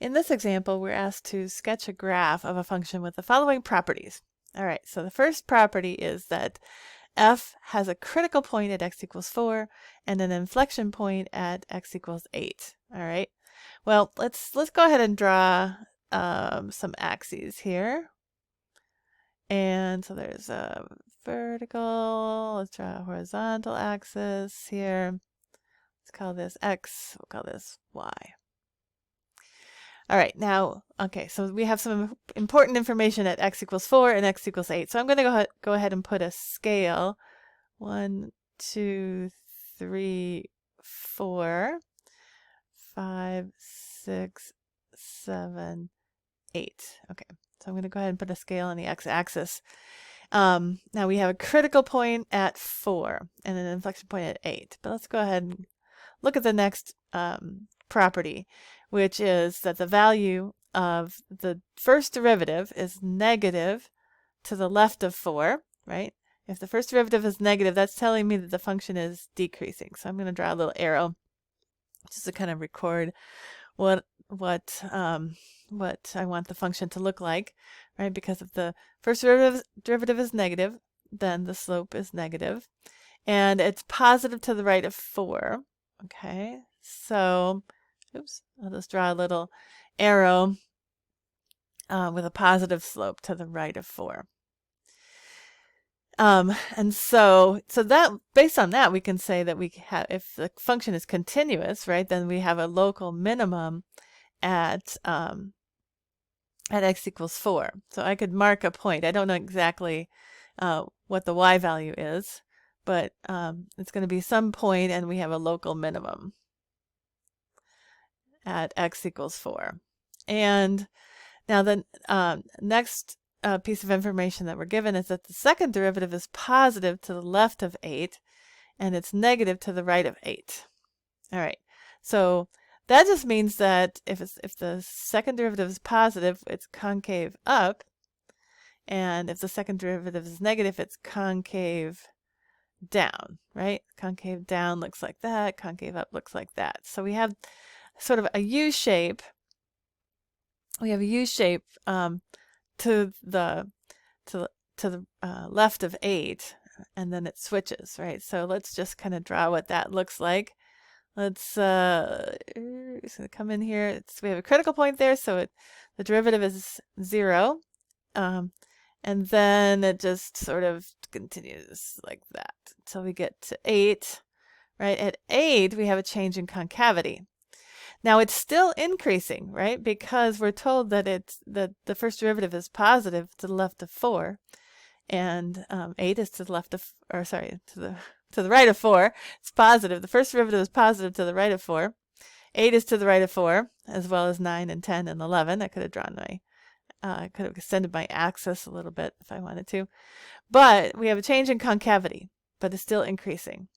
In this example, we're asked to sketch a graph of a function with the following properties. All right, so the first property is that f has a critical point at x equals 4 and an inflection point at x equals 8. All right, well, let's go ahead and draw some axes here. And so there's a vertical, let's draw a horizontal axis here. Let's call this x, we'll call this y. All right, now, okay, so we have some important information at x equals 4 and x equals 8. So I'm going to go ahead and put a scale. 1, 2, 3, 4, 5, 6, 7, 8. Okay, so I'm going to go ahead and put a scale on the x-axis. Now we have a critical point at 4 and an inflection point at 8. But let's go ahead and look at the next property, which is that the value of the first derivative is negative to the left of 4, right? If the first derivative is negative, that's telling me that the function is decreasing. So I'm going to draw a little arrow just to kind of record what I want the function to look like, right? Because if the first derivative is negative, then the slope is negative. And it's positive to the right of 4. Okay, so, oops, I'll just draw a little arrow with a positive slope to the right of 4. And so that, based on that, we can say that we have, if the function is continuous, right, then we have a local minimum at x equals 4. So I could mark a point. I don't know exactly what the y value is, but it's going to be some point, and we have a local minimum at x equals 4. And now the next piece of information that we're given is that the second derivative is positive to the left of 8, and it's negative to the right of 8. All right, so that just means that if the second derivative is positive, it's concave up, and if the second derivative is negative, it's concave down, right? Concave down looks like that, concave up looks like that. So we have sort of a U shape. We have a U shape to the left of 8, and then it switches, right? So let's just kind of draw what that looks like. Let's come in here. We have a critical point there, so the derivative is 0, and then it just sort of continues like that until we get to 8. Right? At 8, we have a change in concavity. Now it's still increasing, right? Because we're told that the first derivative is positive to the left of 4, and 8 is to the left of, or sorry, to the right of 4. It's positive. The first derivative is positive to the right of 4. 8 is to the right of 4, as well as 9 and 10 and 11. I could have drawn my, I could have extended my axis a little bit if I wanted to. But we have a change in concavity, but it's still increasing.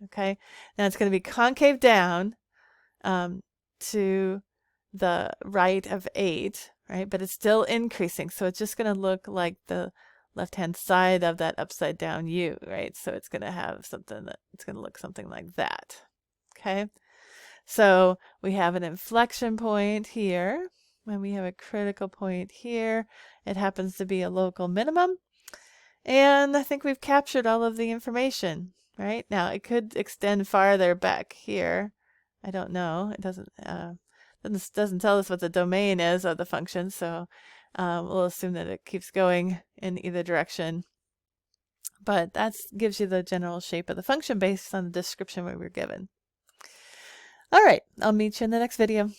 Okay, now it's going to be concave down to the right of 8, right? But it's still increasing, so it's just going to look like the left-hand side of that upside down U, right? So it's going to have something that it's going to look something like that. Okay, so we have an inflection point here, and we have a critical point here. It happens to be a local minimum, and I think we've captured all of the information. Right now, it could extend farther back here. I don't know. It doesn't tell us what the domain is of the function, so we'll assume that it keeps going in either direction. But that gives you the general shape of the function based on the description we were given. All right, I'll meet you in the next video.